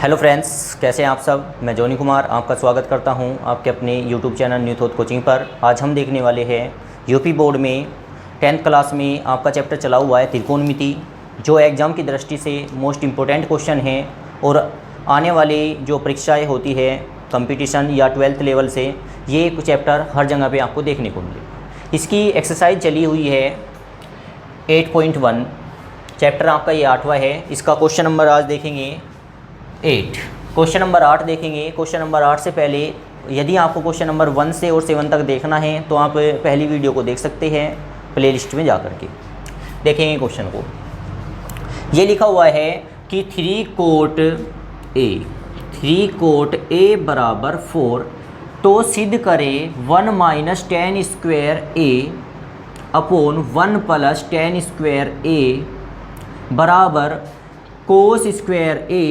Hello friends, कैसे हैं आप सब। मैं जॉनी कुमार आपका स्वागत करता हूं आपके अपने YouTube channel new thought coaching पर। आज हम देखने वाले हैं यूपी बोर्ड में 10th क्लास में आपका चैप्टर चला हुआ है त्रिकोणमिति, जो एग्ज़ाम की दृष्टि से मोस्ट इम्पोर्टेंट क्वेश्चन है और आने वाली जो परीक्षाएँ होती है कंपटीशन या 12th लेवल से, ये चैप्टर हर जगह पर आपको देखने को मिले। इसकी एक्सरसाइज चली हुई है 8.1, चैप्टर आपका ये 8वां है। इसका क्वेश्चन नंबर आज देखेंगे 8। क्वेश्चन नंबर 8 देखेंगे। क्वेश्चन नंबर 8 से पहले यदि आपको क्वेश्चन नंबर 1 से और 7 तक देखना है तो आप पहली वीडियो को देख सकते हैं प्लेलिस्ट में जा कर के। देखेंगे क्वेश्चन को। ये लिखा हुआ है कि 3 कोट ए बराबर 4, तो सिद्ध करें 1 माइनस टेन स्क्वायर ए अपॉन 1 प्लस टेन स्क्वायर ए बराबर कोस स्क्वायर ए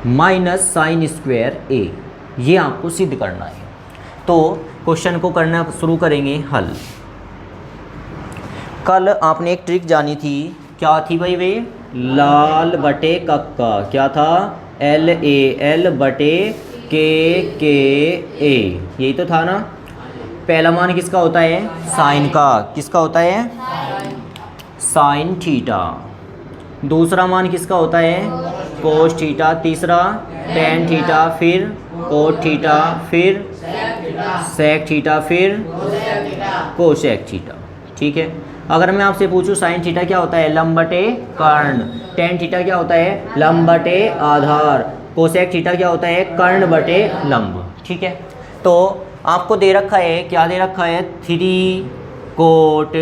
माइनस साइन स्क्वायर ए। ये आपको सिद्ध करना है। तो क्वेश्चन को करना शुरू करेंगे हल। कल आपने एक ट्रिक जानी थी, क्या थी भाई वे? लाल बटे कक्का। क्या था? LAL बटे KKA। यही तो था ना। पहला मान किसका होता है? साइन का। किसका होता है? Sine theta. दूसरा मान किसका होता है? Cos theta. तीसरा टेन थीटा, फिर कोट थीटा, फिर सेक थीटा, फिर कोसेक थीटा। ठीक है। अगर मैं आपसे पूछूं साइन थीटा क्या होता है? लंब बटे कर्ण। टेन थीटा क्या होता है? लंब बटे आधार। कोसेक थीटा क्या होता है? कर्ण बटे लंब। ठीक है। तो आपको दे रखा है, क्या दे रखा है? 3 कोट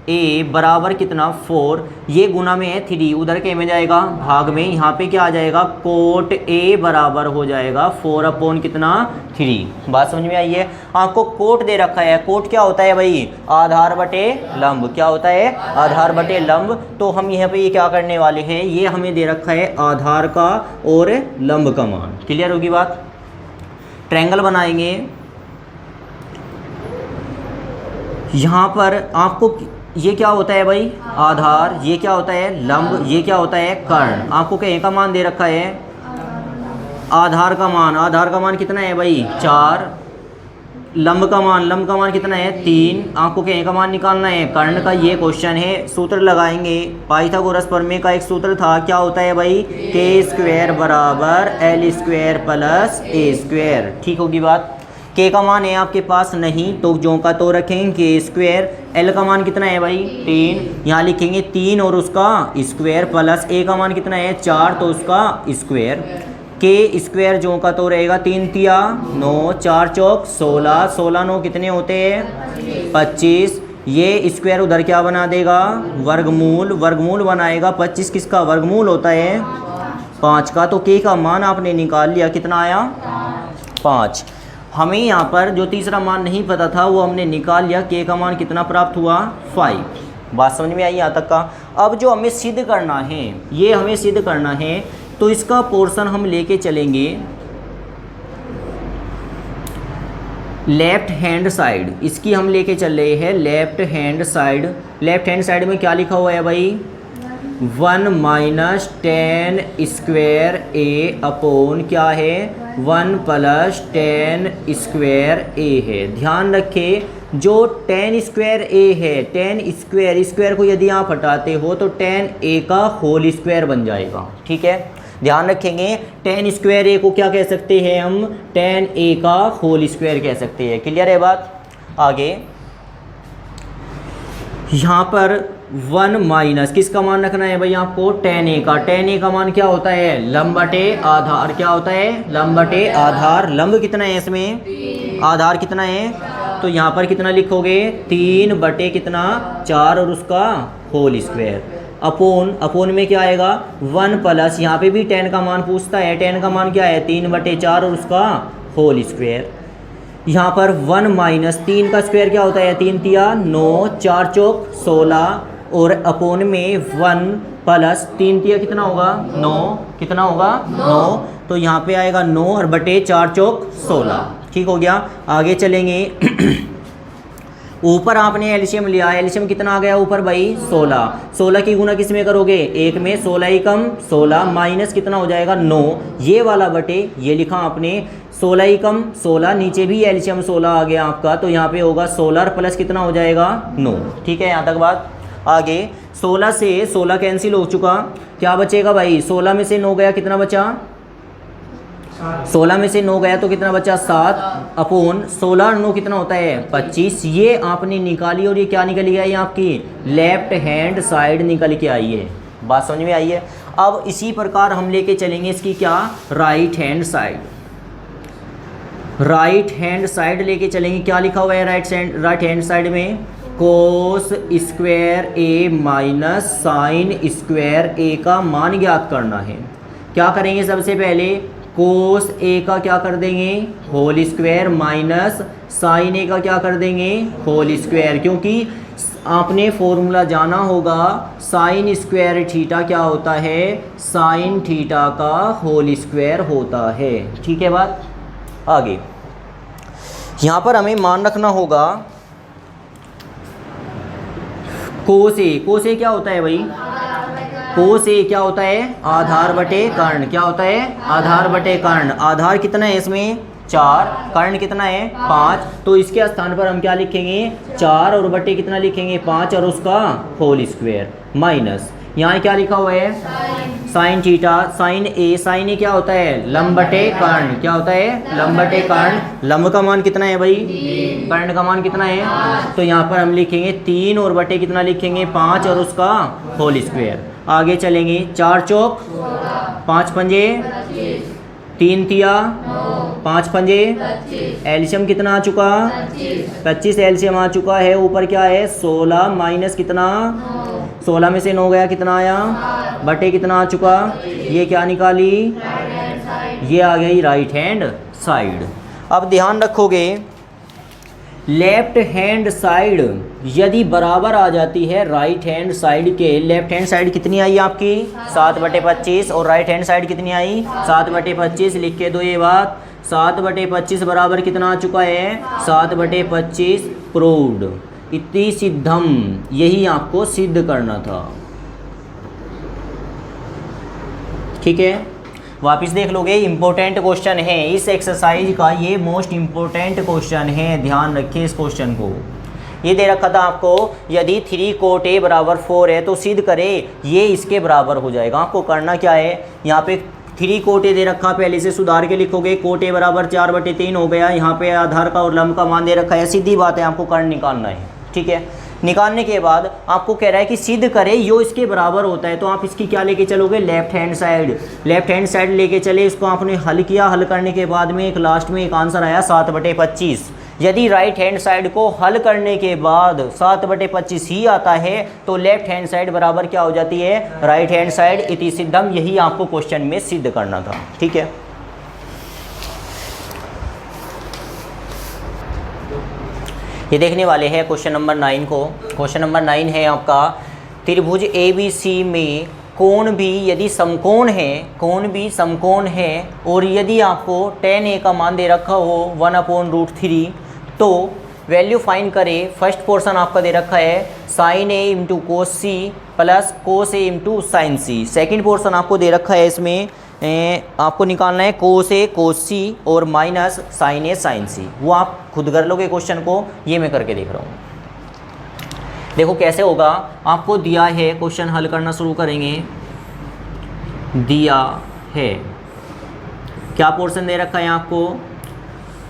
ए बराबर कितना? 4। ये गुना में है 3, उधर के में जाएगा भाग में। यहाँ पे क्या आ जाएगा? कोट ए बराबर हो जाएगा 4 अपॉन कितना? 3। बात समझ में आई है? आपको कोट दे रखा है। कोट क्या होता है भाई? आधार बटे लंब। क्या होता है? आधार बटे लंब। तो हम यहाँ पे ये क्या करने वाले हैं? ये हमें दे रखा है आधार का और लंब का मान। क्लियर होगी बात? ट्रायंगल बनाएंगे। यहाँ पर आपको ये क्या होता है भाई? आधार। ये क्या होता है? लंब। ये क्या होता है? कर्ण। आपको क्या का मान दे रखा है? आधार का मान। आधार का मान कितना है भाई? 4। लंब का मान कितना है? 3। आपको क्या का मान निकालना है? कर्ण का। ये क्वेश्चन है। सूत्र लगाएंगे। पाइथागोरस प्रमेय का एक सूत्र था, क्या होता है भाई? k² बराबर L² प्लस A²। ठीक होगी बात? के का मान है आपके पास नहीं, तो जो का तो रखेंगे k²। एल का मान कितना है भाई? 3। यहाँ लिखेंगे 3 और उसका स्क्वायर प्लस ए का मान कितना है? 4, तो उसका स्क्वायर। k² जो का तो रहेगा 3 तिया 9, 4 चौक 16, 16 9 कितने होते हैं? 25। ये स्क्वायर उधर क्या बना देगा? वर्गमूल। वर्गमूल बनाएगा। 25 किसका वर्गमूल होता है? 5 का। तो के का मान आपने निकाल लिया। कितना आया? 5। हमें यहाँ पर जो तीसरा मान नहीं पता था वो हमने निकाल लिया। के का मान कितना प्राप्त हुआ? 5। बात समझ में आई यहाँ तक का? अब जो हमें सिद्ध करना है, ये हमें सिद्ध करना है, तो इसका पोर्शन हम लेके चलेंगे लेफ्ट हैंड साइड। इसकी हम लेके चल रहे हैं left hand side. Left hand side में क्या लिखा हुआ है भाई? 1 माइनस टेन स्क्वायर ए अपॉन क्या है? 1 प्लस टेन स्क्वायर ए है। ध्यान रखें, जो टेन स्क्वायर ए है, टेन स्क्वायर को यदि आप हटाते हो तो टेन ए का होल स्क्वायर बन जाएगा। ठीक है, ध्यान रखेंगे। टेन स्क्वायर ए को क्या कह सकते हैं हम? टेन ए का होल स्क्वायर कह सकते हैं। क्लियर है बात? आगे यहाँ पर 1 माइनस किसका मान रखना है भाई आपको? टेन ए का। टेन ए का मान क्या होता है? लंब बटे आधार। क्या होता है? लंब बटे आधार। लंब कितना है इसमें? आधार कितना है? तो यहाँ पर कितना लिखोगे? 3 बटे कितना? 4 और उसका होल स्क्वायर। अपोन में क्या आएगा? 1 प्लस, यहाँ पे भी 10 का मान पूछता है। 10 का मान क्या है? 3 बटे 4 और उसका होल स्क्वायर। यहाँ पर 1 माइनस 3 का स्क्वायर क्या होता है? 3 तिया 9, 4 चौक 16, और अपोन में 1 प्लस 3 तिया कितना होगा? 9। कितना होगा? 9। तो यहाँ पे आएगा 9 और बटे 4 चौक 16। ठीक हो गया। आगे चलेंगे। ऊपर आपने एलसीएम लिया, एलसीएम कितना आ गया ऊपर भाई 16, 16 की गुना किस में करोगे 1 में, 16 ही कम 16 माइनस कितना हो जाएगा 9, ये वाला बटे ये लिखा आपने 16 ही कम 16, नीचे भी एलसीएम 16 आ गया आपका, तो यहाँ पे होगा 16 प्लस कितना हो जाएगा 9। ठीक है, यहाँ तक बात। आगे 16 से 16 कैंसिल हो चुका, क्या बचेगा भाई 16 में से 9 गया कितना बचा, 16 में से 9 गया तो कितना बचा 7 अपॉन 16 9 कितना होता है 25। ये आपने निकाली और ये क्या निकली आई आपकी लेफ्ट हैंड साइड निकल के आई है। बात समझ में आई है। अब इसी प्रकार हम लेके चलेंगे इसकी क्या right hand side, right hand side लेके चलेंगे। क्या लिखा हुआ है राइट हैंड साइड में, कोस स्क्वायर ए माइनस साइन स्क्वायर ए का मान ज्ञात करना है। क्या करेंगे सबसे पहले कोस ए का क्या कर देंगे होल स्क्वायर माइनस साइन ए का क्या कर देंगे होल स्क्वायर, क्योंकि आपने फॉर्मूला जाना होगा साइन स्क्वायर थीटा क्या होता है साइन थीटा का होल स्क्वायर होता है। ठीक है बात। आगे यहाँ पर हमें मान रखना होगा कोस ए क्या होता है भाई, कोस ए क्या होता है आधार बटे कर्ण, क्या होता है आधार बटे कर्ण। आधार कितना है इसमें 4, कर्ण कितना है 5, तो इसके स्थान पर हम क्या लिखेंगे 4 और बटे कितना लिखेंगे 5 और उसका होल स्क्वायर माइनस यहाँ क्या लिखा हुआ है साइन थीटा, साइन ए क्या होता है लंब बटे कर्ण, क्या होता है लंब बटे कर्ण। लंब का मान कितना है भाई, कर्ण का मान कितना है, तो यहाँ पर हम लिखेंगे 3 और बटे कितना लिखेंगे 5 और उसका होल स्क्वायर। आगे चलेंगे 4 चौक 5 पंजे 3 तिया 5 पंजे, एल्शियम कितना आ चुका 25 एल्शियम आ चुका है। ऊपर क्या है 16 माइनस कितना 16 में से 9 गया कितना आया बटे कितना आ चुका, ये क्या निकाली ये आ गई राइट हैंड साइड। अब ध्यान रखोगे लेफ्ट हैंड साइड यदि बराबर आ जाती है राइट हैंड साइड के, लेफ्ट हैंड साइड कितनी आई आपकी 7/25 और राइट हैंड साइड कितनी आई 7/25। लिख के दो ये बात 7/25 बराबर कितना आ चुका है 7/25 प्रूव्ड। इति सिद्धम, यही आपको सिद्ध करना था। ठीक है, वापिस देख लोगे इम्पोर्टेंट क्वेश्चन है इस एक्सरसाइज का, ये मोस्ट इम्पोर्टेंट क्वेश्चन है, ध्यान रखिए इस क्वेश्चन को। ये दे रखा था आपको यदि 3 कोट ए बराबर 4 है तो सिद्ध करे ये इसके बराबर हो जाएगा। आपको करना क्या है यहाँ पे 3 कोट ए दे रखा, पहले से सुधार के लिखोगे कोट ए बराबर 4/3 हो गया। यहाँ पे आधार का और लंब का मान दे रखा है, सीधी बात है आपको कर्ण निकालना है। ठीक है, निकालने के बाद आपको कह रहा है कि सिद्ध करे यो इसके बराबर होता है, तो आप इसकी क्या लेके चलोगे left hand side. Left hand side लेके चले, इसको आपने हल किया, हल करने के बाद में एक लास्ट में एक आंसर आया 7/25। यदि राइट हैंड साइड को हल करने के बाद 7/25 ही आता है तो लेफ्ट हैंड साइड बराबर क्या हो जाती है राइट हैंड साइड। इति सिद्धम, यही आपको क्वेश्चन में सिद्ध करना था। ठीक है, ये देखने वाले हैं क्वेश्चन नंबर 9 को। क्वेश्चन नंबर 9 है आपका त्रिभुज ABC में कोण भी यदि समकोण है, कोण भी समकोण है और यदि आपको tan A का मान दे रखा हो 1/√3 तो वैल्यू फाइंड करें। फर्स्ट पोर्शन आपका दे रखा है sin A into cos C plus cos A into sine C। Second portion आपको दे रखा है, इसमें आपको निकालना है कोस A कोस C और minus sine A sine C। वो आप खुद कर लोगे क्वेश्चन को, ये मैं करके देख रहा हूँ। देखो कैसे होगा, आपको दिया है क्वेश्चन हल करना शुरू करेंगे। दिया है क्या पोर्शन दे रखा है आपको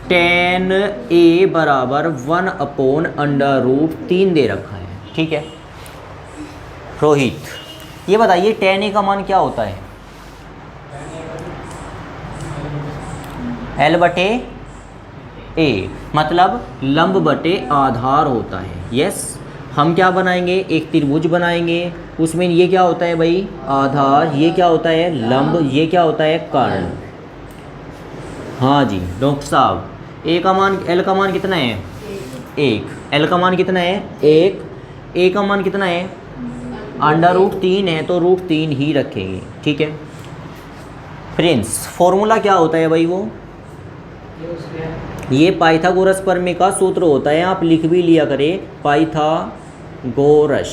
tan A बराबर 1/√3 दे रखा है। ठीक है रोहित, ये बताइए tan A का मान क्या होता है L बटे A, मतलब लंब बटे आधार होता है। यस, हम क्या बनाएंगे एक त्रिभुज बनाएंगे, उसमें ये क्या होता है भाई आधार, ये क्या होता है लंब, ये क्या होता है कर्ण। हाँ जी डॉक्टर साहब, A का मान L का मान कितना है 1, L का मान कितना है 1, A का मान कितना है √3 है तो √3 ही रखेंगे। ठीक है फ्रेंड्स, फॉर्मूला क्या होता है भाई वो ये पाइथागोरस प्रमेय का सूत्र होता है, आप लिख भी लिया करें, पाइथागोरस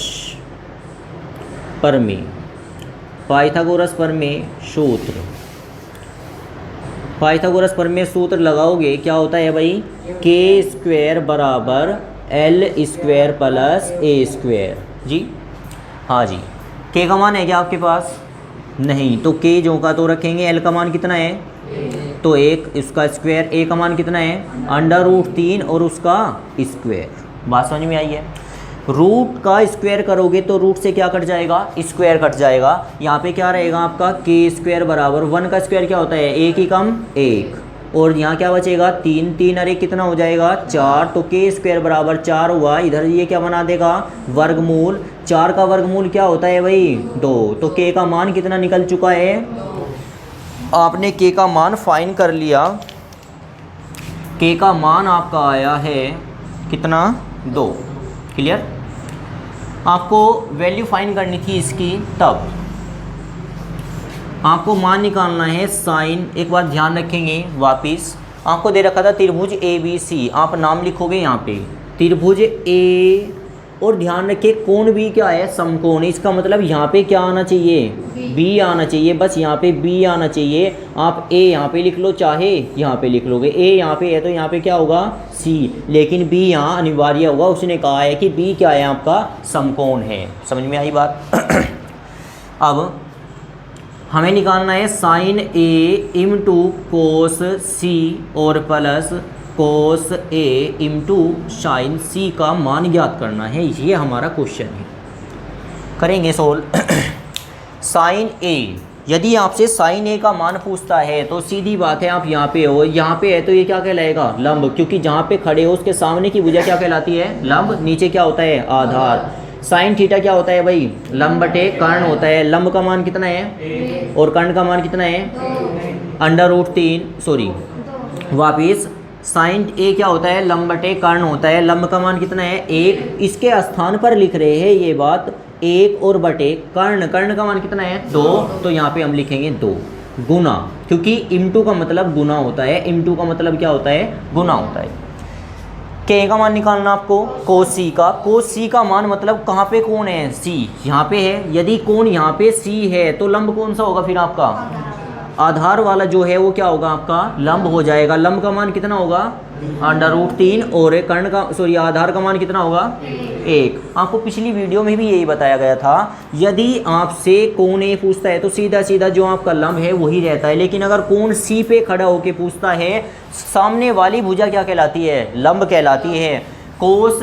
प्रमेय, पाइथागोरस प्रमेय सूत्र। पाइथागोरस प्रमेय सूत्र लगाओगे क्या होता है भाई, के स्क्वायर बराबर एल स्क्वायर प्लस ए स्क्वायर। जी हाँ जी, के का मान है क्या आपके पास, नहीं, तो के जो का तो रखेंगे, एल का मान कितना है तो एक, इसका स्क्वायर, ए का मान कितना है √3 और उसका स्क्वायर। बात समझ में आई है। रूट का स्क्वायर करोगे तो रूट से क्या कट जाएगा, स्क्वायर कट जाएगा। यहाँ पे क्या रहेगा आपका, के स्क्वायर बराबर 1 का स्क्वायर क्या होता है, एक ही कम एक, और यहाँ क्या बचेगा 3, 3 और 1 कितना हो जाएगा 4, तो के स्क्वायर बराबर 4 हुआ। इधर ये क्या बना देगा, वर्गमूल, 4 का वर्गमूल क्या होता है भाई 2, तो के का मान कितना निकल चुका है, आपने के का मान फाइंड कर लिया। के का मान आपका आया है कितना 2। क्लियर। आपको वैल्यू फाइंड करनी थी इसकी, तब आपको मान निकालना है साइन। एक बार ध्यान रखेंगे, वापिस आपको दे रखा था त्रिभुज ABC, आप नाम लिखोगे यहाँ पे त्रिभुज A, और ध्यान रखिए कोण भी क्या है, समकोण। इसका मतलब यहाँ पे क्या आना चाहिए, B आना चाहिए, बस यहाँ पे B आना चाहिए। आप A यहाँ पे लिख लो, चाहे यहाँ पे लिख लोगे, A यहाँ पे है तो यहाँ पे क्या होगा C, लेकिन B यहाँ अनिवार्य होगा। उसने कहा है कि B क्या है, आपका समकोण है। समझ में आई बात। अब हमें निकालना है sine A into cos C और plus cos A into sine C का मान ज्ञात करना है। ये हमारा क्वेश्चन है, करेंगे सोल्व। साइन A, यदि आपसे साइन A का मान पूछता है तो सीधी बात है, आप यहाँ पे हो, यहाँ पे है तो ये क्या कहलाएगा, लंब, क्योंकि जहाँ पे खड़े हो उसके सामने की भुजा क्या कहलाती है, लंब। नीचे क्या होता है, आधार। साइन थीटा क्या होता है भाई, लंब बटे कर्ण होता है। लंब का मान कितना है और कर्ण का मान कितना है, √3, सॉरी वापिस, साइन A क्या होता है, लंब बटे कर्ण होता है। लंब का मान कितना है 1, इसके स्थान पर लिख रहे हैं ये बात, 1 और बटे कर्ण, कर्ण का मान कितना है 2, तो यहाँ पे हम लिखेंगे 2 गुना, क्योंकि इंटू का मतलब गुना होता है, इंटू का मतलब क्या होता है, गुना होता है। के का मान निकालना आपको, कोस C का, कोस C का मान मतलब कहाँ पे कोण है, C यहाँ पे है। यदि कोण यहाँ पे C है तो लंब कौन सा होगा फिर आपका, आधार वाला जो है वो क्या होगा आपका, लंब हो जाएगा। लंब का मान कितना होगा √3, और कर्ण का, सॉरी आधार का मान कितना होगा 1। आपको पिछली वीडियो में भी यही बताया गया था, यदि आपसे कोण A पूछता है तो सीधा सीधा जो आपका लंब है वही रहता है, लेकिन अगर कोण C पे खड़ा होके पूछता है, सामने वाली भुजा क्या कहलाती है, लंब कहलाती है। कोस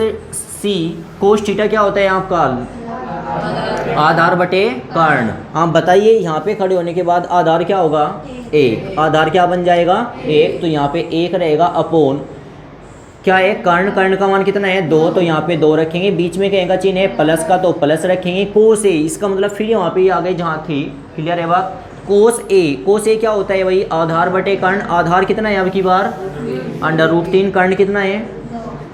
C, कोस थीटा क्या होता है आपका, आधार बटे कर्ण। आप बताइए यहाँ पे खड़े होने के बाद आधार क्या होगा 1, आधार क्या बन जाएगा 1, तो यहाँ पे 1 रहेगा अपोन क्या है, कर्ण, कर्ण का मान कितना है 2, तो यहाँ पे 2 रखेंगे। बीच में कहीं का चिन्ह है प्लस का, तो प्लस रखेंगे। कोस A, इसका मतलब फिर यहाँ पे आ गए जहाँ थी। क्लियर है बात। कोस A, कोस A क्या होता है भाई, आधार बटे कर्ण। आधार कितना है अब की बार √3, कर्ण कितना है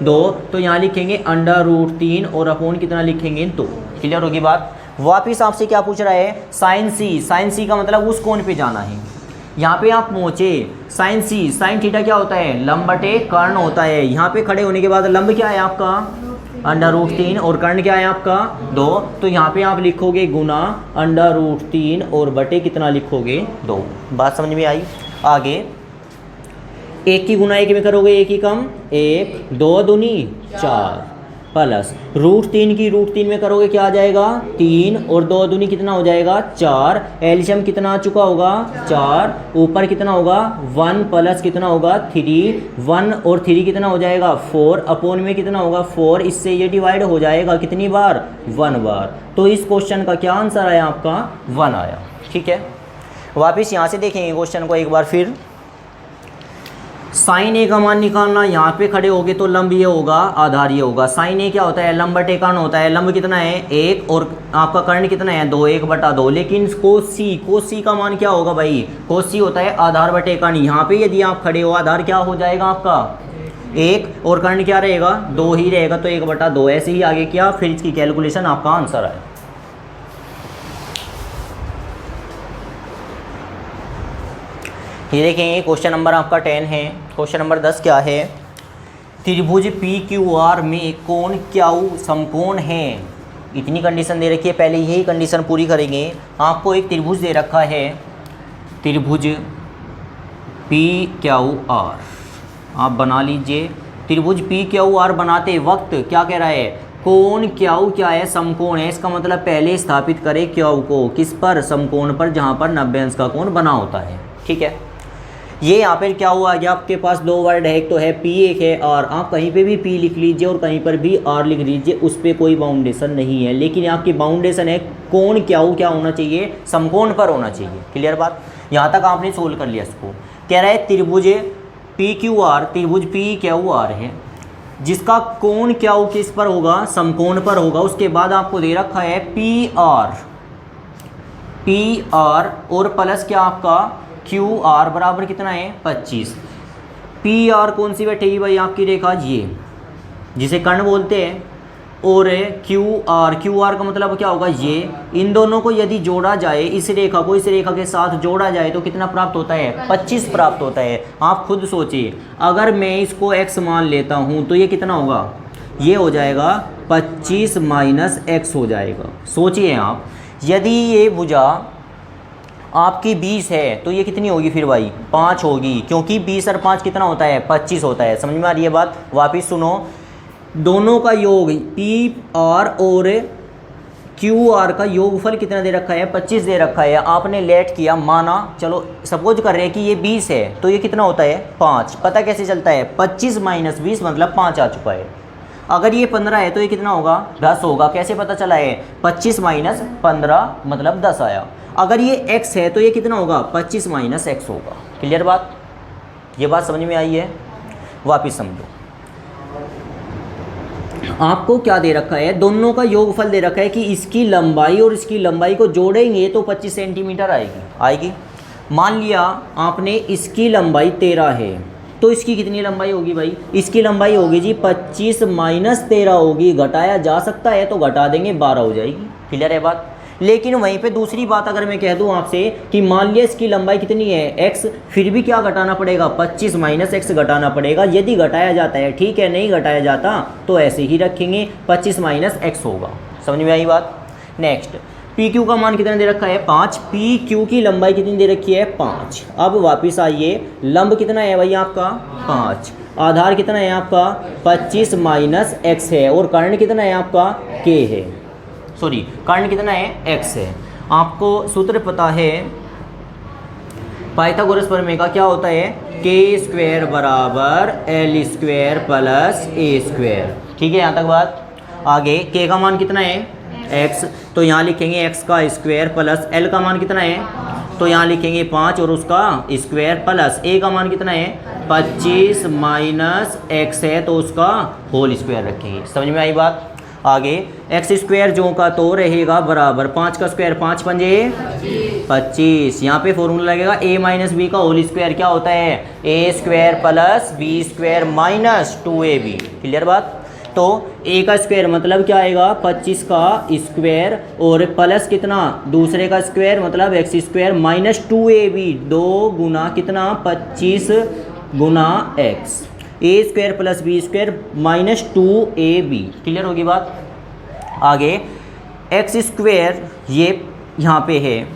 2, तो यहाँ लिखेंगे √3 और अपोन कितना लिखेंगे 2। क्लियर होगी बात। वापिस आपसे क्या पूछ रहा है, साइन C, साइन C का मतलब उस कोण पे जाना है। यहाँ पे आप पहुँचे, साइन C, साइन थीटा क्या होता है, लंब बटे कर्ण होता है। यहाँ पे खड़े होने के बाद लंब क्या है आपका √3 और कर्ण क्या है आपका 2, तो यहाँ पे आप लिखोगे गुना √3 और बटे कितना लिखोगे 2। बात समझ में आई। आगे 1 की गुना 1 में करोगे 1 ही कम 1, 2 दूनी 4, प्लस √3 की √3 में करोगे क्या आ जाएगा 3, और 2 दूनी कितना हो जाएगा 4। एलसीएम कितना आ चुका होगा 4, ऊपर कितना होगा 1 प्लस कितना होगा 3, 1 और 3 कितना हो जाएगा 4, अपोन में कितना होगा 4। इससे ये डिवाइड हो जाएगा कितनी बार 1 बार। तो इस क्वेश्चन का क्या आंसर आया आपका 1 आया। ठीक है, वापिस यहाँ से देखेंगे क्वेश्चन को एक बार फिर। साइन A का मान निकालना, यहाँ पे खड़े होगे तो लंब ये होगा, आधार ये होगा। साइन A क्या होता है, लंब बटे कर्ण होता है। लंब कितना है 1 और आपका कर्ण कितना है 2, 1/2। लेकिन कोस C का मान क्या होगा भाई, कोस C होता है आधार बटे कर्ण। यहाँ पे यदि आप खड़े हो, आधार क्या हो जाएगा आपका 1 और कर्ण क्या रहेगा 2 ही रहेगा, तो 1/2। ऐसे ही आगे किया, फिर इसकी कैलकुलेशन आपका आंसर आया। ये देखेंगे क्वेश्चन नंबर आपका 10 है। क्वेश्चन नंबर 10 क्या है? त्रिभुज पी क्यू आर में कोण क्यू समकोण है। इतनी कंडीशन दे रखी है, पहले यही कंडीशन पूरी करेंगे। आपको एक त्रिभुज दे रखा है, त्रिभुज पी क्यू आर, आप बना लीजिए। त्रिभुज पी क्यू आर बनाते वक्त क्या कह रहा है? कोण क्यू क्या है? समकोण है। इसका मतलब पहले स्थापित करें क्यू को किस पर? समकोण पर, जहाँ पर 90 अंश का कोण बना होता है। ठीक है, ये यहाँ पर क्या हुआ कि आपके पास दो वर्ड है, एक तो है पी, एक है आर। आप कहीं पे भी पी लिख लीजिए और कहीं पर भी आर लिख लीजिए, उस पर कोई बाउंडेशन नहीं है। लेकिन आपकी बाउंडेशन है कोण क्यू क्या होना चाहिए? समकोण पर होना चाहिए। क्लियर बात? यहाँ तक आपने सोल्व कर लिया इसको। कह रहा है त्रिभुज पी क्यू आर, त्रिभुज पी क्यू आर है जिसका कोण क्यू किस पर होगा? समकोण पर होगा। उसके बाद आपको दे रखा है पी आर और प्लस क्या आपका क्यू आर बराबर कितना है? 25। पी आर कौन सी बैठेगी भाई? आपकी रेखा ये जिसे कर्ण बोलते हैं, और क्यू आर का मतलब क्या होगा? ये। इन दोनों को यदि जोड़ा जाए, इस रेखा को इस रेखा के साथ जोड़ा जाए तो कितना प्राप्त होता है? 25 प्राप्त होता है। आप खुद सोचिए, अगर मैं इसको x मान लेता हूँ तो ये कितना होगा? ये हो जाएगा 25 माइनस x हो जाएगा। सोचिए आप, यदि ये भुजा आपकी 20 है तो ये कितनी होगी फिर भाई? 5 होगी, क्योंकि 20 और 5 कितना होता है? 25 होता है। समझ में आ रही है बात? वापिस सुनो, दोनों का योग पी आर और क्यू आर का योगफल कितना दे रखा है? 25 दे रखा है। आपने लेट किया, माना, चलो सपोज कर रहे हैं कि ये 20 है तो ये कितना होता है? 5। पता कैसे चलता है? 25 माइनस 20 मतलब 5 आ चुका है। अगर ये 15 है तो ये कितना होगा? 10 होगा। कैसे पता चला है? 25 माइनस 15 मतलब 10 आया। अगर ये x है तो ये कितना होगा? 25 माइनस x होगा। क्लियर बात? ये बात समझ में आई है? वापिस समझो, आपको क्या दे रखा है? दोनों का योगफल दे रखा है कि इसकी लंबाई और इसकी लंबाई को जोड़ेंगे तो 25 सेंटीमीटर आएगी। मान लिया आपने इसकी लंबाई 13 है तो इसकी कितनी लंबाई होगी भाई? इसकी लंबाई होगी जी 25 माइनस 13 होगी। घटाया जा सकता है तो घटा देंगे, 12 हो जाएगी। क्लियर है बात? लेकिन वहीं पे दूसरी बात अगर मैं कह दूं आपसे कि मान लिया इसकी लंबाई कितनी है? x, फिर भी क्या घटाना पड़ेगा? 25 माइनस x घटाना पड़ेगा। यदि घटाया जाता है ठीक है, नहीं घटाया जाता तो ऐसे ही रखेंगे, 25 माइनस x होगा। समझ में आई बात? नेक्स्ट, पी क्यू का मान कितना दे रखा है? 5। पी क्यू की लंबाई कितनी दे रखी है? 5। अब वापिस आइए, लंब कितना है भाई आपका? 5। आधार कितना है आपका? 25 माइनस x है, और कर्ण कितना है आपका? k है। सॉरी, कर्ण कितना है? x है। आपको सूत्र पता है पाइथागोरस प्रमेय का, क्या होता है? k स्क्वायर बराबर l square plus a square. ठीक है, यहाँ तक बात? आगे k का मान कितना है? x, तो यहाँ लिखेंगे x का स्क्वायर प्लस l का मान कितना है? तो यहाँ लिखेंगे 5 और उसका स्क्वायर प्लस a का मान कितना है? 25 माइनस x है तो उसका होल स्क्वायर रखेंगे। समझ में आई बात? आगे एक्स स्क्वायर जो का तो रहेगा बराबर 5 का स्क्वायर 5 पंजे 25। यहाँ पे फॉर्मूला लगेगा a माइनस बी का होल स्क्वायर क्या होता है? a square plus B square minus 2ab। Clear बात? तो a का स्क्वायर मतलब क्या आएगा? 25 का स्क्वायर और प्लस कितना? दूसरे का स्क्वायर मतलब एक्स स्क्वायर माइनस 2ab। 2 गुना कितना? 25 गुना x, a square plus B square minus 2ab। Clear होगी बात? आगे एक्स स्क्वायर ये यहाँ पे है,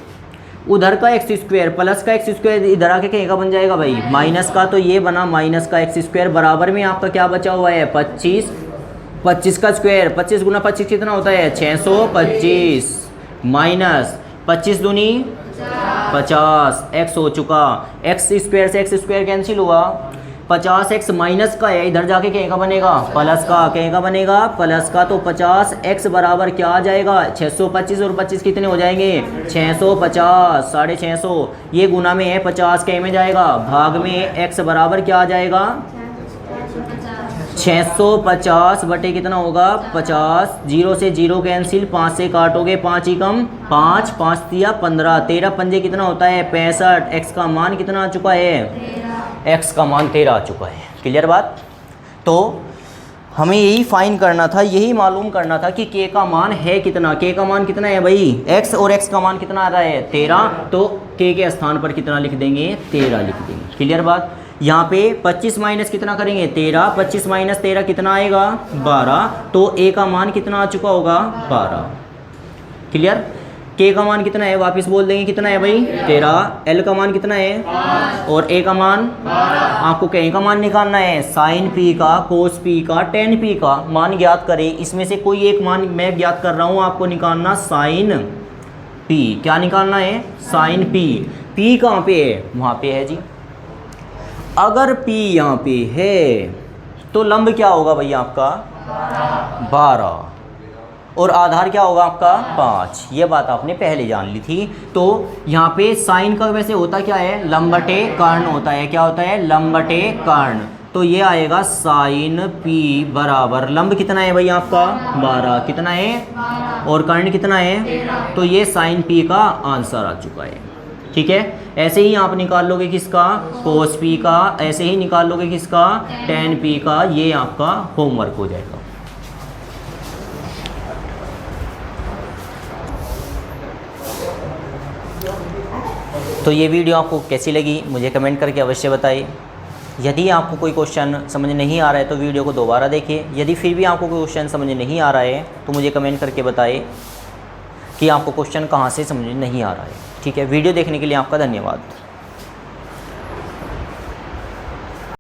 उधर का एक्स स्क्वायर प्लस का एक्स स्क्वायर इधर आके कहीं का बन जाएगा भाई? माइनस का, तो ये बना माइनस का एक्स स्क्वायर बराबर में आपका क्या बचा हुआ है? 25। 25 का स्क्वायर 25 गुना 25 कितना होता है? 625 माइनस 25 दूनी 50, एक्स हो चुका। एक्स स्क्वायर से एक्स स्क्वायर कैंसिल हुआ, 50x माइनस का है, इधर जाके कहीं का बनेगा? प्लस का। कहीं का बनेगा? प्लस का। तो 50x बराबर क्या आ जाएगा? 625 और 25 कितने हो जाएंगे? 650, 650। ये गुना में है, 50 कहीं में जाएगा? भाग में। x बराबर क्या आ जाएगा? 650 बटे कितना होगा? 50। 0 से 0 कैंसिल, 5 से काटोगे 5 ही कम 5, 5 दिया 15, 13 पंजे कितना होता है? 65। x का मान कितना आ चुका है? x का मान 13 आ चुका है। क्लियर बात? तो हमें यही फाइन करना था, यही मालूम करना था कि k का मान है कितना। k का मान कितना है भाई, x, और x का मान कितना आ रहा है 13, तो k के स्थान पर कितना लिख देंगे 13 लिख देंगे। क्लियर बात। यहाँ पे 25 माइनस कितना करेंगे 13, 25 माइनस 13 कितना आएगा 12, तो a का मान कितना आ चुका होगा 12। क्लियर। k का मान कितना है, वापस बोल देंगे कितना है भाई 13, l का मान कितना है 5, और a का मान, आपको k का मान निकालना है, साइन p का, कोस p का, टेन p का मान ज्ञात करें। इसमें से कोई एक मान मैं ज्ञात कर रहा हूँ, आपको निकालना साइन p। क्या निकालना है, साइन p। p कहाँ पे है, वहाँ पे है जी। अगर p यहाँ पे है तो लंब क्या होगा भाई आपका 12, और आधार क्या होगा आपका 5। ये बात आपने पहले जान ली थी। तो यहाँ पे साइन का वैसे होता क्या है, लंब बटे कर्ण होता है। क्या होता है, लंब बटे कर्ण। तो ये आएगा साइन p बराबर, लंब कितना है भाई आपका 12, कितना है, और कर्ण कितना है, तो ये साइन p का आंसर आ चुका है। ठीक है। ऐसे ही आप निकाल लोगे किसका, कोस p का, ऐसे ही निकाल लोगे किसका, टेन p का। ये आपका होमवर्क हो जाएगा। तो ये वीडियो आपको कैसी लगी मुझे कमेंट करके अवश्य बताइए। यदि आपको कोई क्वेश्चन समझ नहीं आ रहा है तो वीडियो को दोबारा देखिए। यदि फिर भी आपको कोई क्वेश्चन समझ नहीं आ रहा है तो मुझे कमेंट करके बताइए कि आपको क्वेश्चन कहाँ से समझ नहीं आ रहा है। ठीक है। वीडियो देखने के लिए आपका धन्यवाद।